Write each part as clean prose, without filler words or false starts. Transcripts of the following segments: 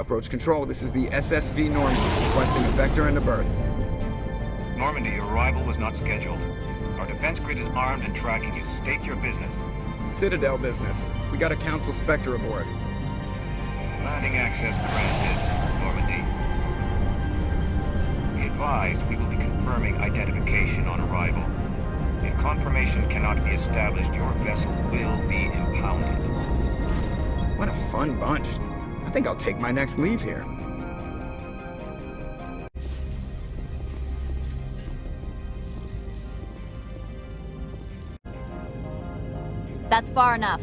Approach control, this is the SSV Normandy, requesting a vector and a berth. Normandy, your arrival was not scheduled. Our defense grid is armed and tracking you. State your business. Citadel business. We got a Council Spectre aboard. Landing access granted, Normandy. Be advised, we will be confirming identification on arrival. If confirmation cannot be established, your vessel will be impounded. What a fun bunch. I think I'll take my next leave here. That's far enough.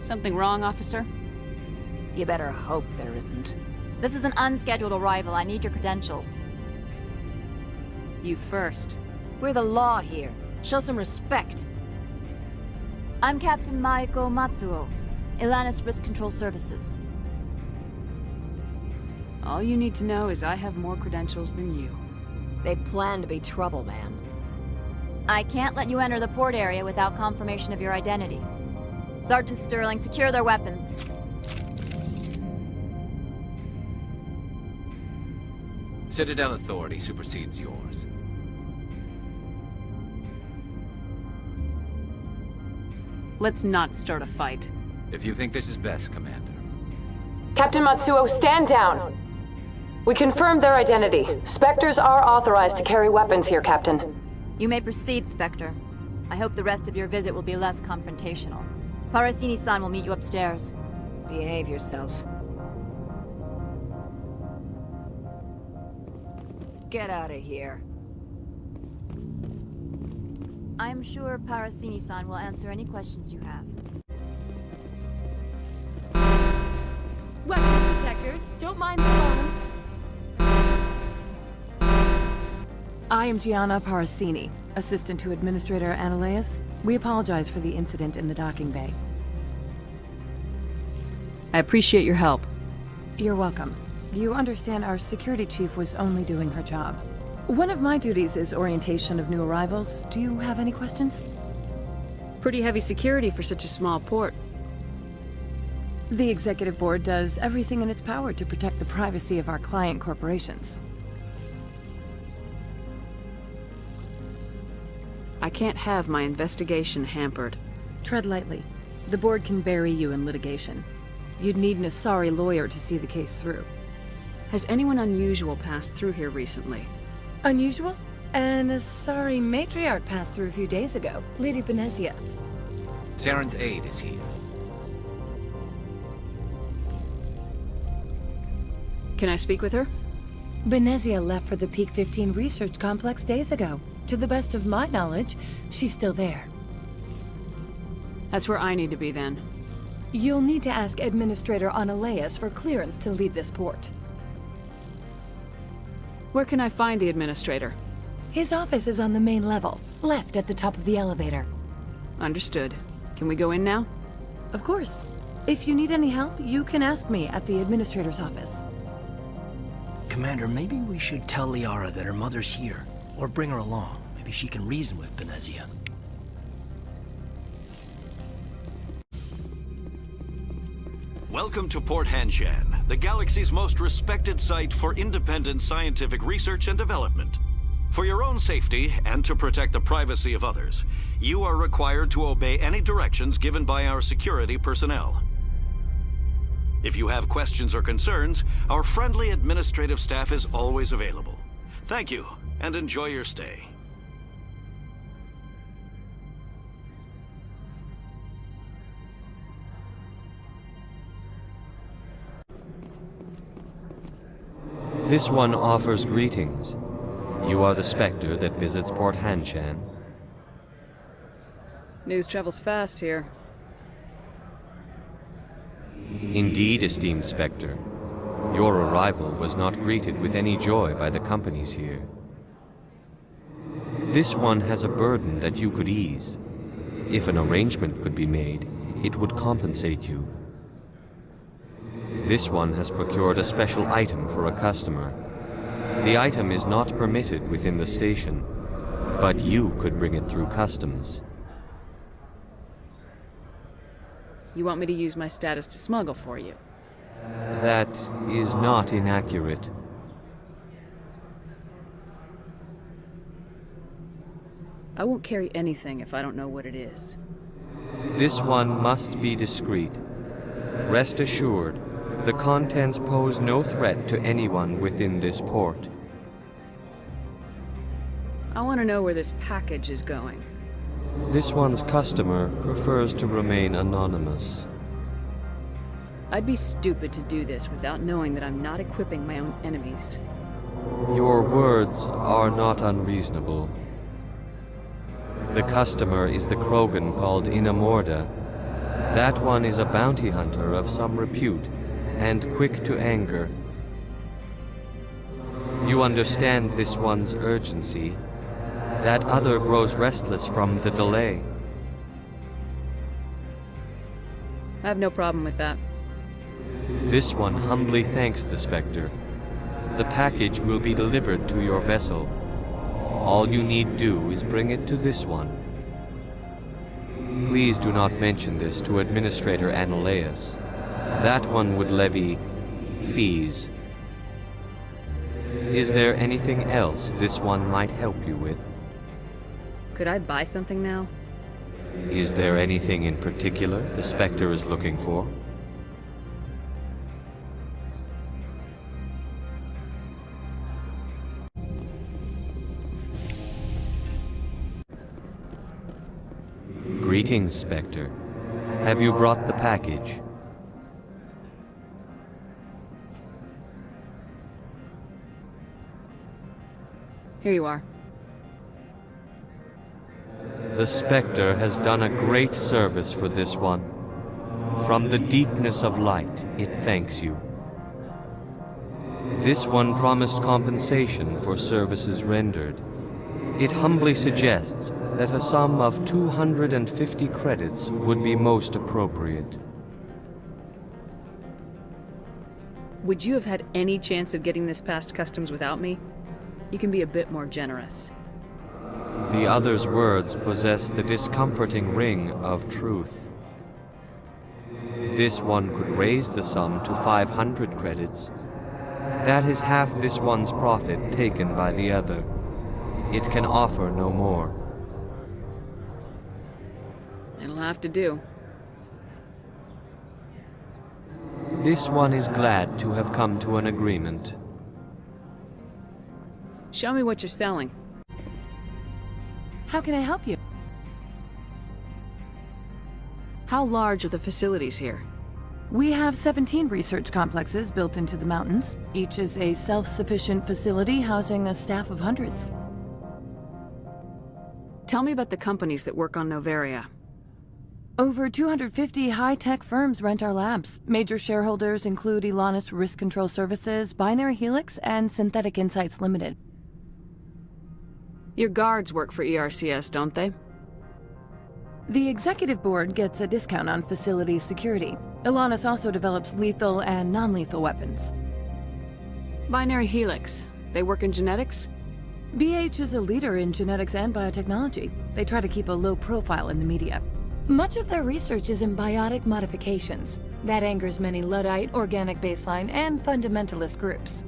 Something wrong, officer? You better hope there isn't. This is an unscheduled arrival. I need your credentials. You first. We're the law here. Show some respect. I'm Captain Maiko Matsuo, Eidahs Risk Control Services. All you need to know is I have more credentials than you. They plan to be trouble, man. I can't let you enter the port area without confirmation of your identity. Sergeant Sterling, secure their weapons. Citadel authority supersedes yours. Let's not start a fight. If you think this is best, Commander. Captain Matsuo, stand down. We confirmed their identity. Spectres are authorized to carry weapons here, Captain. You may proceed, Spectre. I hope the rest of your visit will be less confrontational. Parasini-san will meet you upstairs. Behave yourself. Get out of here. I'm sure Parasini-san will answer any questions you have. Weapons detectors, don't mind the alarms. I am Gianna Parasini, assistant to Administrator Eidahs. We apologize for the incident in the docking bay. I appreciate your help. You're welcome. You understand our security chief was only doing her job. One of my duties is orientation of new arrivals. Do you have any questions? Pretty heavy security for such a small port. The Executive Board does everything in its power to protect the privacy of our client corporations. I can't have my investigation hampered. Tread lightly. The Board can bury you in litigation. You'd need an Asari lawyer to see the case through. Has anyone unusual passed through here recently? Unusual? An Asari matriarch passed through a few days ago, Lady Benezia. Saren's aide is here. Can I speak with her? Benezia left for the Peak 15 research complex days ago. To the best of my knowledge, she's still there. That's where I need to be then. You'll need to ask Administrator Eidahs for clearance to leave this port. Where can I find the Administrator? His office is on the main level, left at the top of the elevator. Understood. Can we go in now? Of course. If you need any help, you can ask me at the Administrator's office. Commander, maybe we should tell Liara that her mother's here. Or bring her along. Maybe she can reason with Benezia. Welcome to Port Hanshan, the galaxy's most respected site for independent scientific research and development. For your own safety, and to protect the privacy of others, you are required to obey any directions given by our security personnel. If you have questions or concerns, our friendly administrative staff is always available. Thank you, and enjoy your stay. This one offers greetings. You are the Spectre that visits Port Hanshan. News travels fast here. Indeed, esteemed Spectre. Your arrival was not greeted with any joy by the companies here. This one has a burden that you could ease. If an arrangement could be made, it would compensate you. This one has procured a special item for a customer. The item is not permitted within the station, but you could bring it through customs. You want me to use my status to smuggle for you? That is not inaccurate. I won't carry anything if I don't know what it is. This one must be discreet. Rest assured, the contents pose no threat to anyone within this port. I want to know where this package is going. This one's customer prefers to remain anonymous. I'd be stupid to do this without knowing that I'm not equipping my own enemies. Your words are not unreasonable. The customer is the Krogan called Inamorda. That one is a bounty hunter of some repute, and quick to anger. You understand this one's urgency. That other grows restless from the delay. I have no problem with that. This one humbly thanks the Spectre. The package will be delivered to your vessel. All you need do is bring it to this one. Please do not mention this to Administrator Annaleus. That one would levy fees. Is there anything else this one might help you with? Could I buy something now? Is there anything in particular the Spectre is looking for? Greetings, Spectre. Have you brought the package? Here you are. The Spectre has done a great service for this one. From the deepness of light, it thanks you. This one promised compensation for services rendered. It humbly suggests that a sum of 250 credits would be most appropriate. Would you have had any chance of getting this past customs without me? You can be a bit more generous. The other's words possess the discomforting ring of truth. This one could raise the sum to 500 credits. That is half this one's profit taken by the other. It can offer no more. It'll have to do. This one is glad to have come to an agreement. Show me what you're selling. How can I help you? How large are the facilities here? We have 17 research complexes built into the mountains. Each is a self-sufficient facility housing a staff of hundreds. Tell me about the companies that work on Noveria. Over 250 high-tech firms rent our labs. Major shareholders include Eidahs Risk Control Services, Binary Helix, and Synthetic Insights Limited. Your guards work for ERCS, don't they? The executive board gets a discount on facility security. Eidahs also develops lethal and non-lethal weapons. Binary Helix. They work in genetics? BH is a leader in genetics and biotechnology. They try to keep a low profile in the media. Much of their research is in biotic modifications. That angers many Luddite, organic baseline, and fundamentalist groups.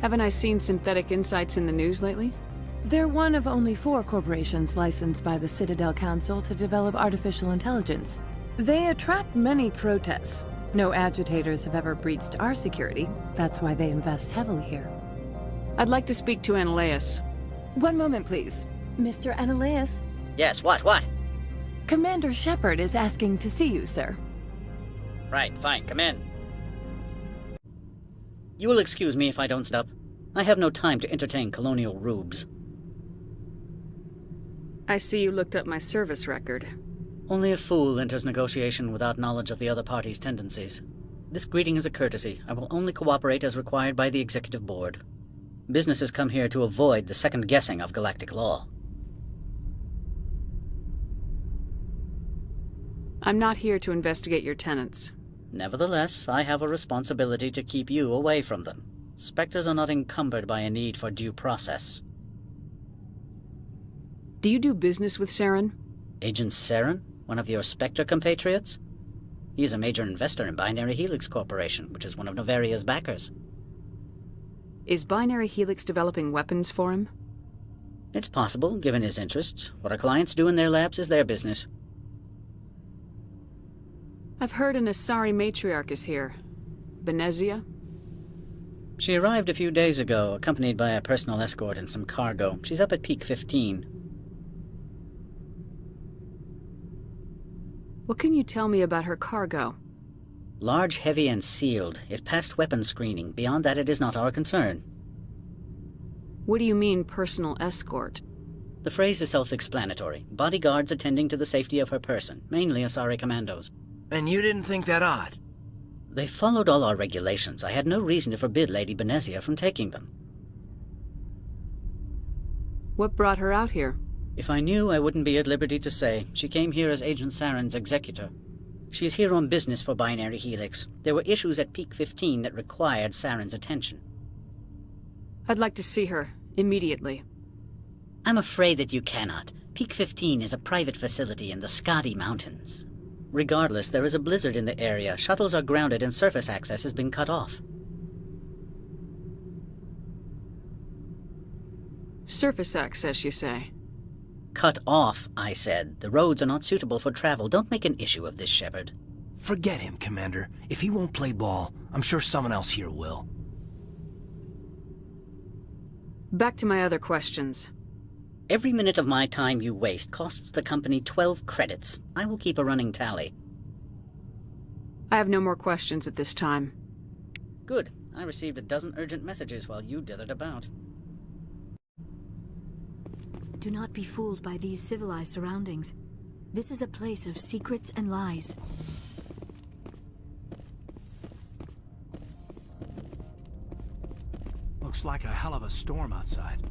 Haven't I seen Synthetic Insights in the news lately? They're one of only 4 corporations licensed by the Citadel Council to develop artificial intelligence. They attract many protests. No agitators have ever breached our security. That's why they invest heavily here. I'd like to speak to Annaleus. One moment, please. Mr. Annaleus? Yes, what? Commander Shepard is asking to see you, sir. Right, fine, come in. You will excuse me if I don't stop. I have no time to entertain colonial rubes. I see you looked up my service record. Only a fool enters negotiation without knowledge of the other party's tendencies. This greeting is a courtesy. I will only cooperate as required by the Executive Board. Businesses come here to avoid the second guessing of galactic law. I'm not here to investigate your tenants. Nevertheless, I have a responsibility to keep you away from them. Spectres are not encumbered by a need for due process. Do you do business with Saren? Agent Saren? One of your Spectre compatriots? He is a major investor in Binary Helix Corporation, which is one of Noveria's backers. Is Binary Helix developing weapons for him? It's possible, given his interests. What our clients do in their labs is their business. I've heard an Asari matriarch is here. Benezia? She arrived a few days ago, accompanied by a personal escort and some cargo. She's up at Peak 15. What can you tell me about her cargo? Large, heavy, and sealed. It passed weapons screening. Beyond that, it is not our concern. What do you mean, personal escort? The phrase is self-explanatory. Bodyguards attending to the safety of her person, mainly Asari commandos. And you didn't think that odd? They followed all our regulations. I had no reason to forbid Lady Benezia from taking them. What brought her out here? If I knew, I wouldn't be at liberty to say. She came here as Agent Saren's executor. She's here on business for Binary Helix. There were issues at Peak 15 that required Saren's attention. I'd like to see her, immediately. I'm afraid that you cannot. Peak 15 is a private facility in the Shadie Mountains. Regardless, there is a blizzard in the area. Shuttles are grounded and surface access has been cut off. Surface access, you say? Cut off, I said. The roads are not suitable for travel. Don't make an issue of this, Shepard. Forget him, Commander. If he won't play ball, I'm sure someone else here will. Back to my other questions. Every minute of my time you waste costs the company 12 credits. I will keep a running tally. I have no more questions at this time. Good. I received a dozen urgent messages while you dithered about. Do not be fooled by these civilized surroundings. This is a place of secrets and lies. Looks like a hell of a storm outside.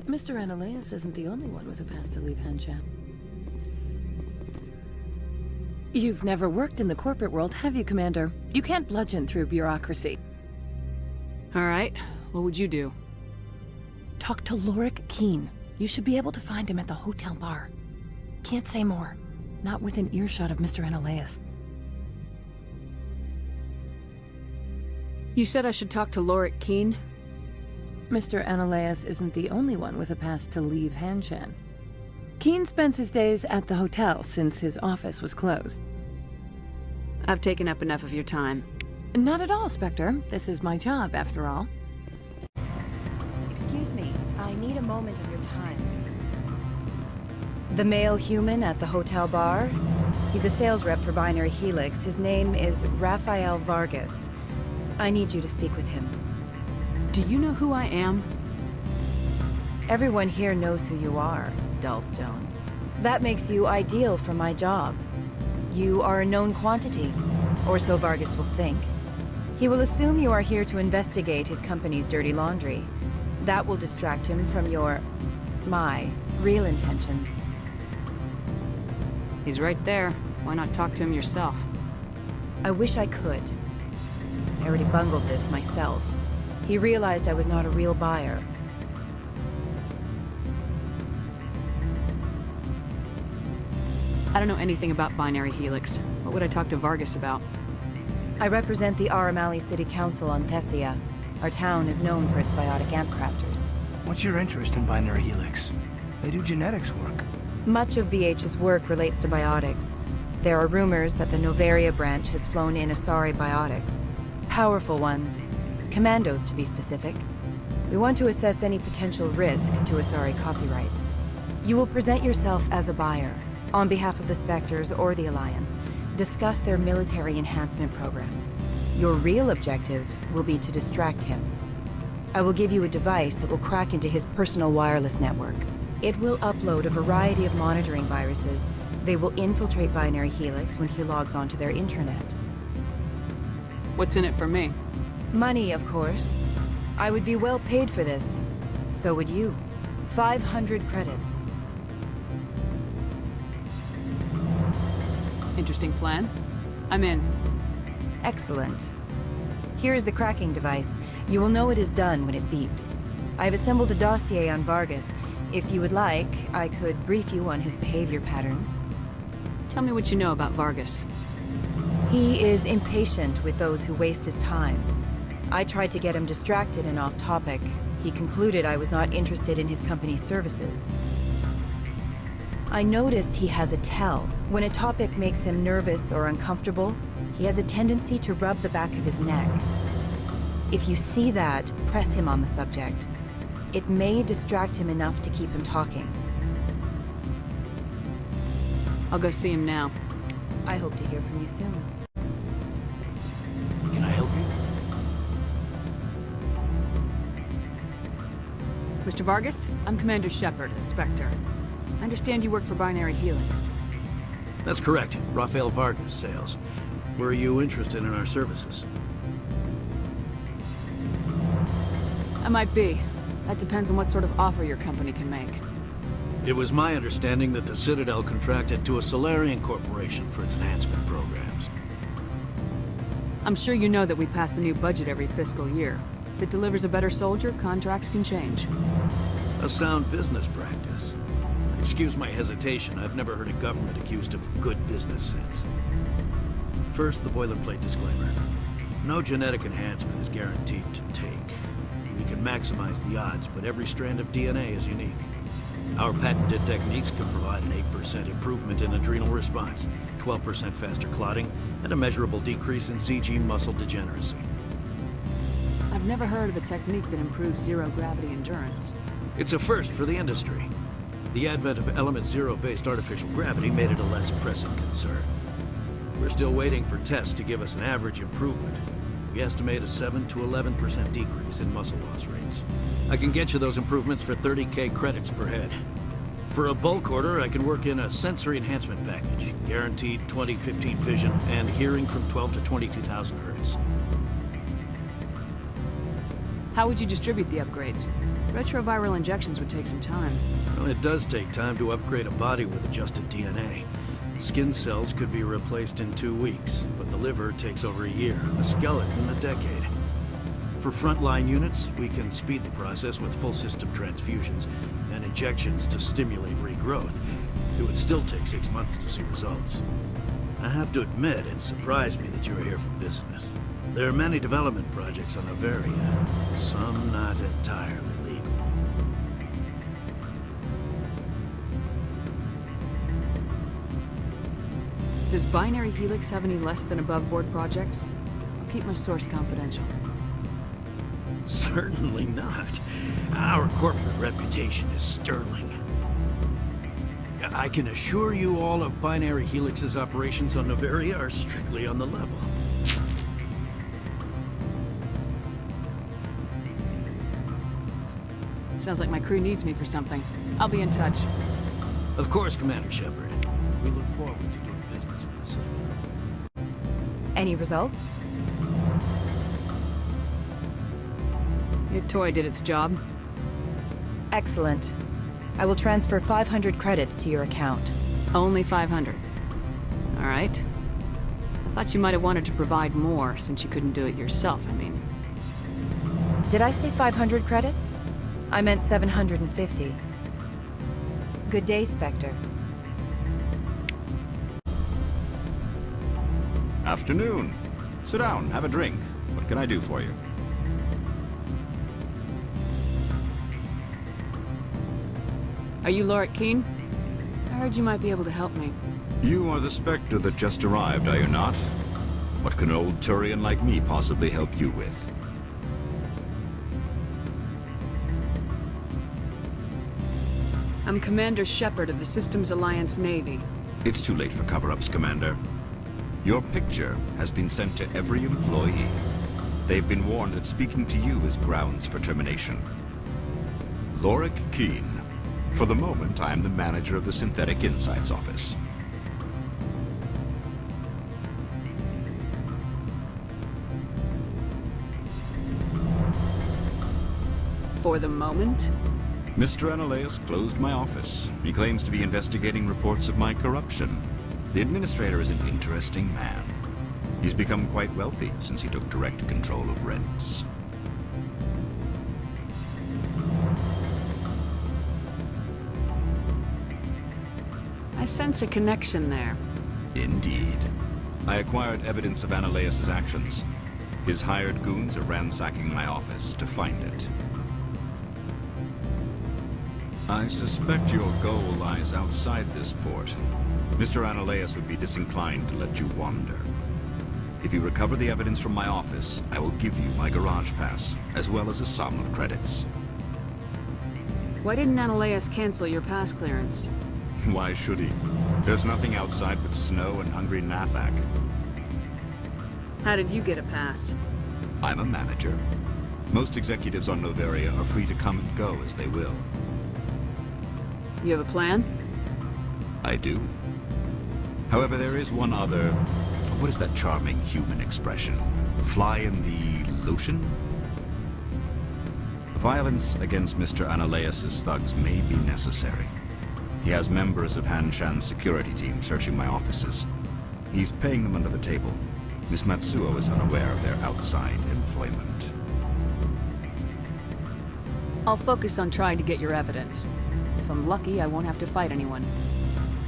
Mr. Ananias isn't the only one with a pass to leave Hanshan. You've never worked in the corporate world, have you, Commander? You can't bludgeon through bureaucracy. All right, what would you do? Talk to Loric Qui'in. You should be able to find him at the hotel bar. Can't say more. Not within earshot of Mr. Ananias. You said I should talk to Loric Qui'in? Mr. Ananias isn't the only one with a pass to leave Hanshan. Qui'in spends his days at the hotel since his office was closed. I've taken up enough of your time. Not at all, Spectre. This is my job, after all. Excuse me, I need a moment of your time. The male human at the hotel bar? He's a sales rep for Binary Helix. His name is Rafael Vargas. I need you to speak with him. Do you know who I am? Everyone here knows who you are, Dullstone. That makes you ideal for my job. You are a known quantity, or so Vargas will think. He will assume you are here to investigate his company's dirty laundry. That will distract him from my real intentions. He's right there. Why not talk to him yourself? I wish I could. I already bungled this myself. He realized I was not a real buyer. I don't know anything about Binary Helix. What would I talk to Vargas about? I represent the Aramali City Council on Thessia. Our town is known for its biotic amp crafters. What's your interest in Binary Helix? They do genetics work. Much of BH's work relates to biotics. There are rumors that the Noveria branch has flown in Asari biotics. Powerful ones. Commandos, to be specific. We want to assess any potential risk to Asari copyrights. You will present yourself as a buyer, on behalf of the Spectres or the Alliance. Discuss their military enhancement programs. Your real objective will be to distract him. I will give you a device that will crack into his personal wireless network. It will upload a variety of monitoring viruses. They will infiltrate Binary Helix when he logs onto their intranet. What's in it for me? Money, of course. I would be well paid for this. So would you. 500 credits. Interesting plan. I'm in. Excellent. Here's the cracking device. You will know it is done when it beeps. I've assembled a dossier on Vargas. If you would like, I could brief you on his behavior patterns. Tell me what you know about Vargas. He is impatient with those who waste his time. I tried to get him distracted and off topic. He concluded I was not interested in his company's services. I noticed he has a tell. When a topic makes him nervous or uncomfortable, he has a tendency to rub the back of his neck. If you see that, press him on the subject. It may distract him enough to keep him talking. I'll go see him now. I hope to hear from you soon. Can I help you? Mr. Vargas, I'm Commander Shepard, a Spectre. I understand you work for Binary Helix. That's correct. Rafael Vargas, sales. Were you interested in our services? I might be. That depends on what sort of offer your company can make. It was my understanding that the Citadel contracted to a Solarian corporation for its enhancement programs. I'm sure you know that we pass a new budget every fiscal year. If it delivers a better soldier, contracts can change. A sound business practice. Excuse my hesitation, I've never heard a government accused of good business sense. First, the boilerplate disclaimer. No genetic enhancement is guaranteed to take. We can maximize the odds, but every strand of DNA is unique. Our patented techniques can provide an 8% improvement in adrenal response, 12% faster clotting, and a measurable decrease in CG muscle degeneracy. I've never heard of a technique that improves zero-gravity endurance. It's a first for the industry. The advent of Element Zero-based artificial gravity made it a less pressing concern. We're still waiting for tests to give us an average improvement. We estimate a 7 to 11% decrease in muscle loss rates. I can get you those improvements for 30K credits per head. For a bulk order, I can work in a sensory enhancement package, guaranteed 20/15 vision and hearing from 12 to 22,000 hertz. How would you distribute the upgrades? Retroviral injections would take some time. Well, it does take time to upgrade a body with adjusted DNA. Skin cells could be replaced in 2 weeks, but the liver takes over a year, the skeleton a decade. For frontline units, we can speed the process with full system transfusions and injections to stimulate regrowth. It would still take 6 months to see results. I have to admit, it surprised me that you were here for business. There are many development projects on Noveria, some not entirely legal. Does Binary Helix have any less than above-board projects? I'll keep my source confidential. Certainly not. Our corporate reputation is sterling. I can assure you all of Binary Helix's operations on Noveria are strictly on the level. Sounds like my crew needs me for something. I'll be in touch. Of course, Commander Shepard. We look forward to doing business with the Citadel. Any results? Your toy did its job. Excellent. I will transfer 500 credits to your account. Only 500. All right. I thought you might have wanted to provide more, since you couldn't do it yourself, I mean. Did I say 500 credits? I meant 750. Good day, Spectre. Afternoon. Sit down, have a drink. What can I do for you? Are you Loric Qui'in? I heard you might be able to help me. You are the Spectre that just arrived, are you not? What can an old Turian like me possibly help you with? I'm Commander Shepard of the Systems Alliance Navy. It's too late for cover-ups, Commander. Your picture has been sent to every employee. They've been warned that speaking to you is grounds for termination. Loric Qui'in. For the moment, I am the manager of the Synthetic Insights Office. For the moment? Mr. Analaeus closed my office. He claims to be investigating reports of my corruption. The administrator is an interesting man. He's become quite wealthy since he took direct control of rents. I sense a connection there. Indeed. I acquired evidence of Ananias' actions. His hired goons are ransacking my office to find it. I suspect your goal lies outside this port. Mr. Ananias would be disinclined to let you wander. If you recover the evidence from my office, I will give you my garage pass, as well as a sum of credits. Why didn't Ananias cancel your pass clearance? Why should he? There's nothing outside but snow and hungry Nathak. How did you get a pass? I'm a manager. Most executives on Noveria are free to come and go as they will. You have a plan? I do. However, there is one other... What is that charming human expression? Fly in the lotion? Violence against Mr. Ananias' thugs may be necessary. He has members of Han Shan's security team searching my offices. He's paying them under the table. Miss Matsuo is unaware of their outside employment. I'll focus on trying to get your evidence. If I'm lucky, I won't have to fight anyone.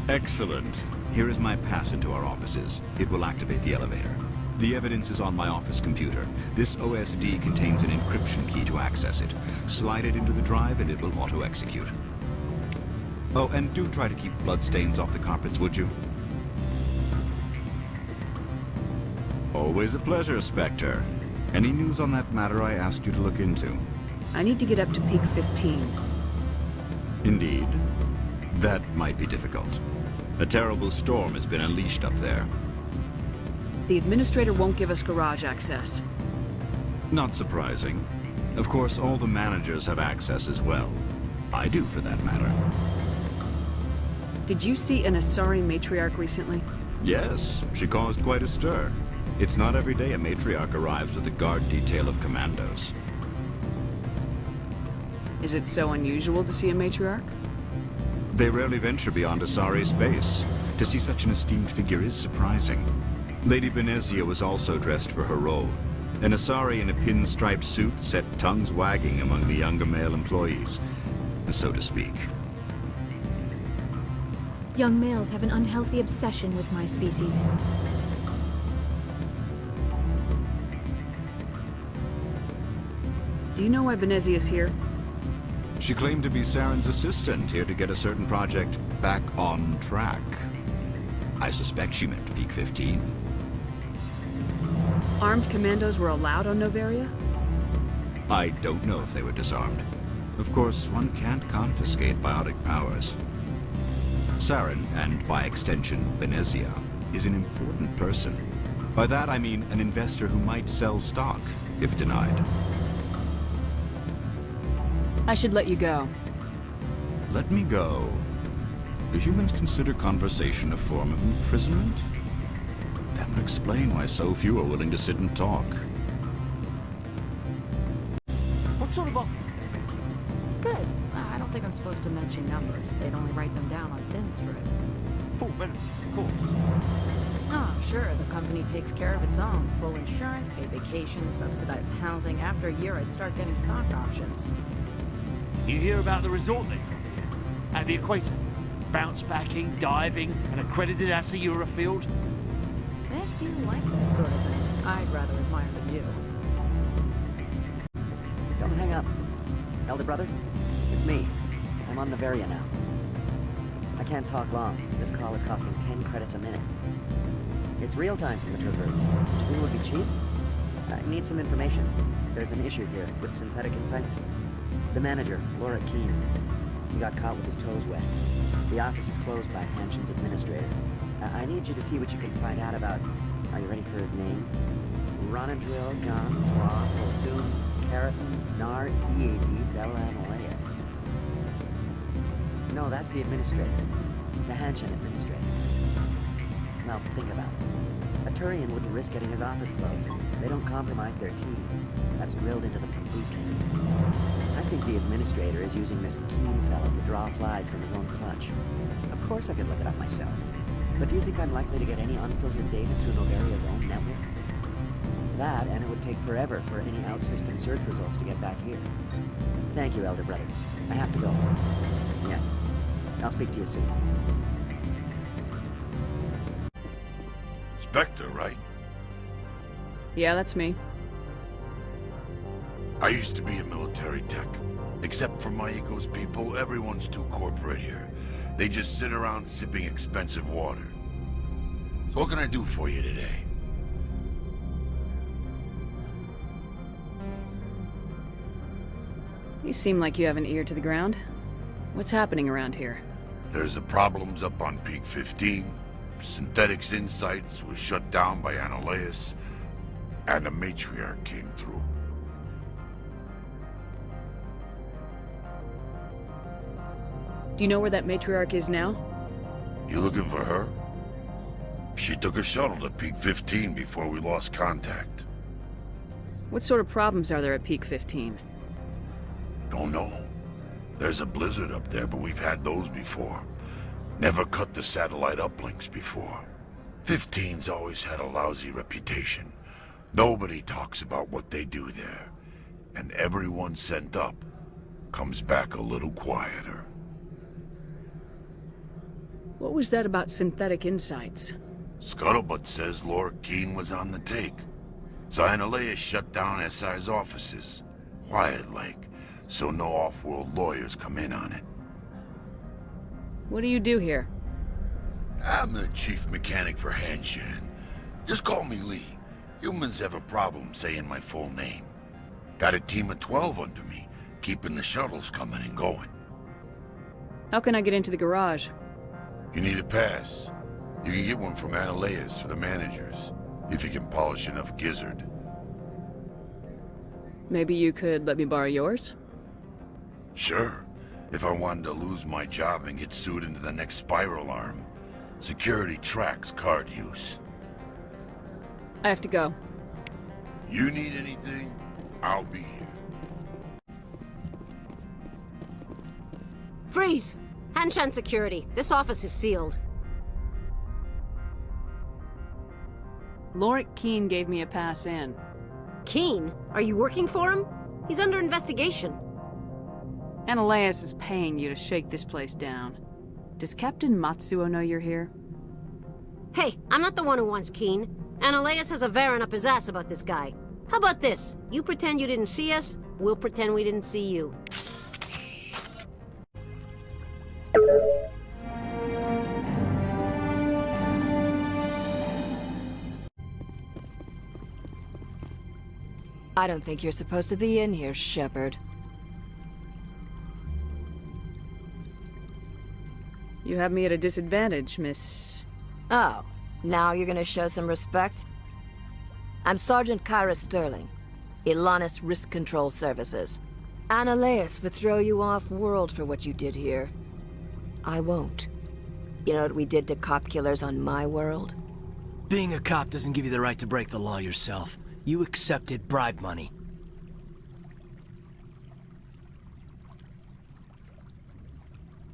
Excellent. Here is my pass into our offices. It will activate the elevator. The evidence is on my office computer. This OSD contains an encryption key to access it. Slide it into the drive and it will auto-execute. Oh, and do try to keep bloodstains off the carpets, would you? Always a pleasure, Spectre. Any news on that matter I asked you to look into? I need to get up to peak 15. Indeed. That might be difficult. A terrible storm has been unleashed up there. The Administrator won't give us garage access. Not surprising. Of course, all the managers have access as well. I do, for that matter. Did you see an Asari matriarch recently? Yes, she caused quite a stir. It's not every day a matriarch arrives with a guard detail of commandos. Is it so unusual to see a matriarch? They rarely venture beyond Asari space. To see such an esteemed figure is surprising. Lady Benezia was also dressed for her role. An Asari in a pinstriped suit set tongues wagging among the younger male employees, so to speak. Young males have an unhealthy obsession with my species. Do you know why Benezia is here? She claimed to be Saren's assistant, here to get a certain project back on track. I suspect she meant Peak 15. Armed commandos were allowed on Noveria? I don't know if they were disarmed. Of course, one can't confiscate biotic powers. Saren, and by extension, Benezia, is an important person. By that I mean an investor who might sell stock, if denied. I should let you go. Let me go. Do humans consider conversation a form of imprisonment? That would explain why so few are willing to sit and talk. What sort of offer did they make you? Good. I don't think I'm supposed to mention numbers. They'd only write them down on thin strip. Full benefits, of course. Oh, sure. The company takes care of its own. Full insurance, paid vacation, subsidized housing. After a year, I'd start getting stock options. You hear about the resort they've got here? At the equator. Bounce backing, diving, an accredited ASA Eurofield. If you like that sort of thing, I'd rather admire the view. Don't hang up. Elder brother, it's me. I'm on Noveria now. I can't talk long. This call is costing 10 credits a minute. It's real time from the Traverse. Do you think it would be cheap? I need some information. There's an issue here with synthetic insights. The manager, Loric Qui'in, he got caught with his toes wet. The office is closed by Hanshan's administrator. I need you to see what you can find out about... Are you ready for his name? Ronadril Gon Swa Fosun Keratin Nar Eid Bella Ananias. No, that's the administrator. The Hanshan administrator. Now, think about it. A Turian wouldn't risk getting his office closed. They don't compromise their team. That's drilled into the boot camp. I think the administrator is using this Qui'in fellow to draw flies from his own clutch. Of course I could look it up myself. But do you think I'm likely to get any unfiltered data through Noveria's own network? That, and it would take forever for any out-system search results to get back here. Thank you, Elder Brother. I have to go. Yes. I'll speak to you soon. Spectre, right? Yeah, that's me. I used to be a military tech. Except for my eco's people, everyone's too corporate here. They just sit around sipping expensive water. So what can I do for you today? You seem like you have an ear to the ground. What's happening around here? There's the problems up on Peak 15. Synthetics Insights was shut down by Eidahs, and the Matriarch came through. Do you know where that matriarch is now? You looking for her? She took a shuttle to Peak 15 before we lost contact. What sort of problems are there at Peak 15? Don't know. There's a blizzard up there, but we've had those before. Never cut the satellite uplinks before. 15's always had a lousy reputation. Nobody talks about what they do there. And everyone sent up comes back a little quieter. What was that about synthetic insights? Scuttlebutt says Loric Qui'in was on the take. So Eidahs shut down SI's offices. Quiet-like, so no off-world lawyers come in on it. What do you do here? I'm the chief mechanic for Hanshan. Just call me Lee. Humans have a problem saying my full name. Got a team of 12 under me, keeping the shuttles coming and going. How can I get into the garage? You need a pass. You can get one from Eidahs for the managers, if you can polish enough gizzard. Maybe you could let me borrow yours? Sure. If I wanted to lose my job and get sued into the next spiral arm. Security tracks card use. I have to go. You need anything, I'll be here. Freeze! Hanshan security. This office is sealed. Loric Qui'in gave me a pass in. Qui'in? Are you working for him? He's under investigation. Eidahs is paying you to shake this place down. Does Captain Matsuo know you're here? Hey, I'm not the one who wants Qui'in. Eidahs has a Varen up his ass about this guy. How about this? You pretend you didn't see us, we'll pretend we didn't see you. I don't think you're supposed to be in here, Shepard. You have me at a disadvantage, Miss... Oh, now you're gonna show some respect? I'm Sergeant Kyra Sterling, Ilanis Risk Control Services. Eidahs would throw you off-world for what you did here. I won't. You know what we did to cop killers on my world? Being a cop doesn't give you the right to break the law yourself. You accepted bribe money.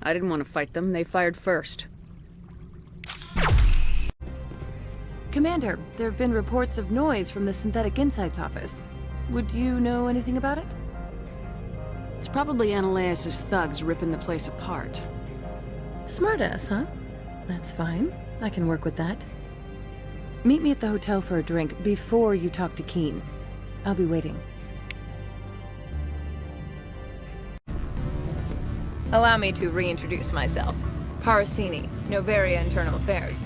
I didn't want to fight them. They fired first. Commander, there have been reports of noise from the Synthetic Insights office. Would you know anything about it? It's probably Eidahs' thugs ripping the place apart. Smartass, huh? That's fine. I can work with that. Meet me at the hotel for a drink before you talk to Qui'in. I'll be waiting. Allow me to reintroduce myself. Parasini, Noveria Internal Affairs.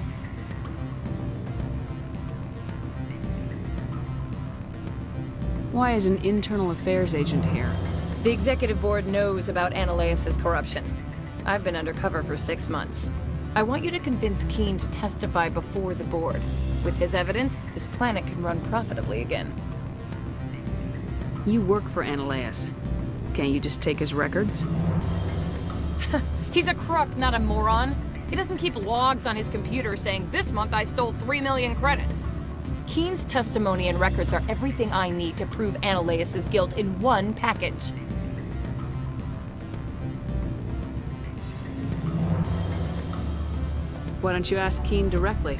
Why is an internal affairs agent here? The executive board knows about Eidahs' corruption. I've been undercover for 6 months. I want you to convince Qui'in to testify before the board. With his evidence, this planet can run profitably again. You work for Eidahs. Can't you just take his records? He's a crook, not a moron. He doesn't keep logs on his computer saying, "This month I stole 3 million credits." Qui'in's testimony and records are everything I need to prove Eidahs' guilt in one package. Why don't you ask Qui'in directly?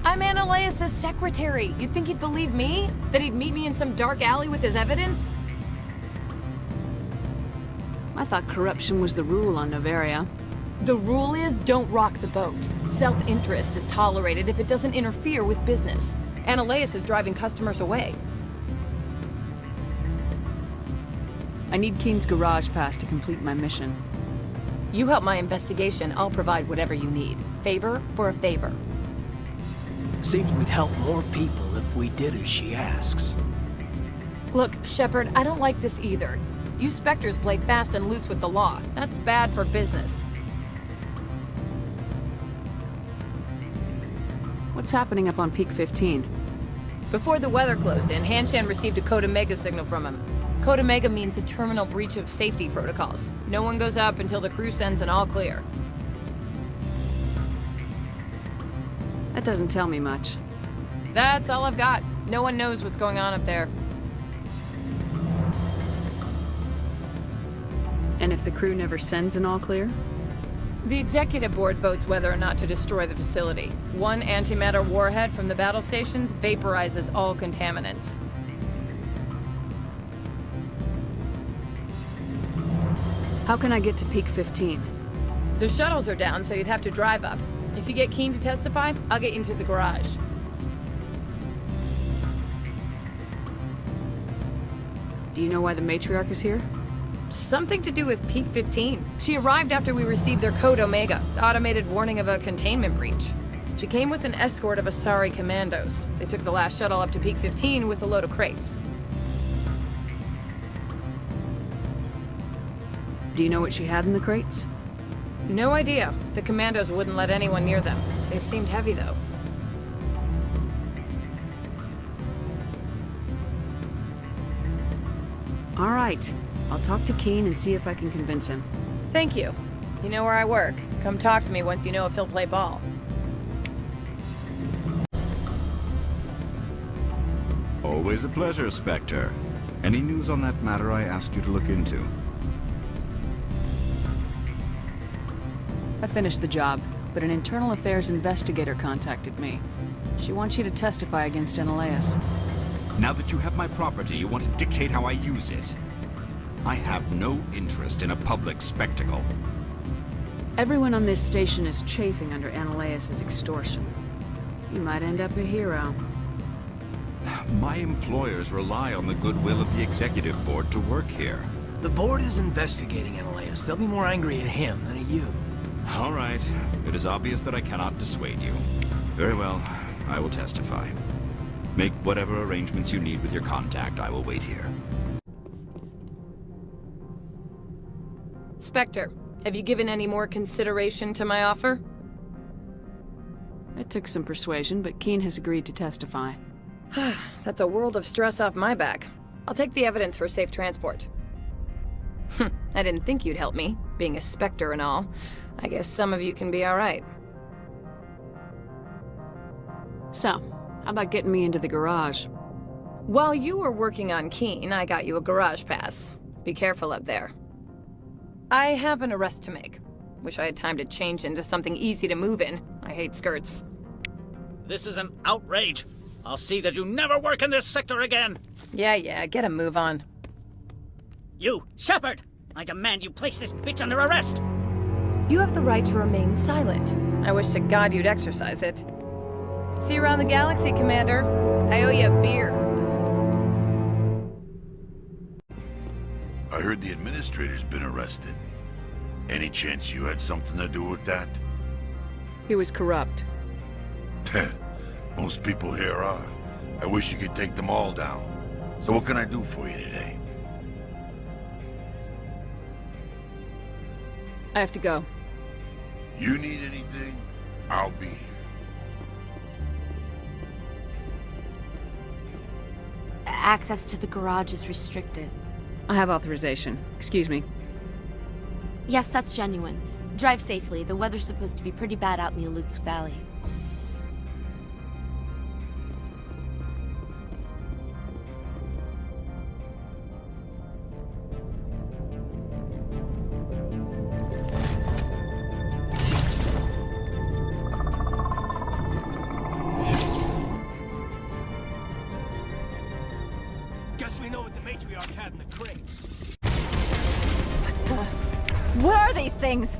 I'm Eidahs' secretary. You'd think he'd believe me? That he'd meet me in some dark alley with his evidence? I thought corruption was the rule on Noveria. The rule is don't rock the boat. Self-interest is tolerated if it doesn't interfere with business. Anoleis is driving customers away. I need Qui'in's garage pass to complete my mission. You help my investigation, I'll provide whatever you need. Favor for a favor. Seems we'd help more people if we did as she asks. Look, Shepard, I don't like this either. You Spectres play fast and loose with the law. That's bad for business. What's happening up on Peak 15? Before the weather closed in, Hanshan received a Code Omega signal from him. Code Omega means a terminal breach of safety protocols. No one goes up until the crew sends an all clear. That doesn't tell me much. That's all I've got. No one knows what's going on up there. And if the crew never sends an all clear? The executive board votes whether or not to destroy the facility. One antimatter warhead from the battle stations vaporizes all contaminants. How can I get to Peak 15? The shuttles are down, so you'd have to drive up. If you get Qui'in to testify, I'll get you into the garage. Do you know why the matriarch is here? Something to do with Peak 15. She arrived after we received their Code Omega, the automated warning of a containment breach. She came with an escort of Asari commandos. They took the last shuttle up to Peak 15 with a load of crates. Do you know what she had in the crates? No idea. The commandos wouldn't let anyone near them. They seemed heavy, though. All right. I'll talk to Qui'in and see if I can convince him. Thank you. You know where I work. Come talk to me once you know if he'll play ball. Always a pleasure, Spectre. Any news on that matter I asked you to look into? I finished the job, but an internal affairs investigator contacted me. She wants you to testify against Anoleis. Now that you have my property, you want to dictate how I use it. I have no interest in a public spectacle. Everyone on this station is chafing under Anoleis' extortion. You might end up a hero. My employers rely on the goodwill of the executive board to work here. The board is investigating Anoleis. They'll be more angry at him than at you. All right. It is obvious that I cannot dissuade you. Very well. I will testify. Make whatever arrangements you need with your contact. I will wait here. Spectre, have you given any more consideration to my offer? It took some persuasion, but Qui'in has agreed to testify. That's a world of stress off my back. I'll take the evidence for safe transport. I didn't think you'd help me, being a Spectre and all. I guess some of you can be alright. So, how about getting me into the garage? While you were working on Qui'in, I got you a garage pass. Be careful up there. I have an arrest to make. Wish I had time to change into something easy to move in. I hate skirts. This is an outrage. I'll see that you never work in this sector again. Yeah, get a move on. You, Shepard! I demand you place this bitch under arrest! You have the right to remain silent. I wish to God you'd exercise it. See you around the galaxy, Commander. I owe you a beer. I heard the administrator's been arrested. Any chance you had something to do with that? He was corrupt. Most people here are. I wish you could take them all down. So what can I do for you today? I have to go. You need anything, I'll be here. Access to the garage is restricted. I have authorization. Excuse me. Yes, that's genuine. Drive safely. The weather's supposed to be pretty bad out in the Alutsk Valley. Guess we know what the matriarch had in the crates. What are these things?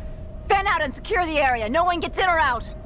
Fan out and secure the area. No one gets in or out.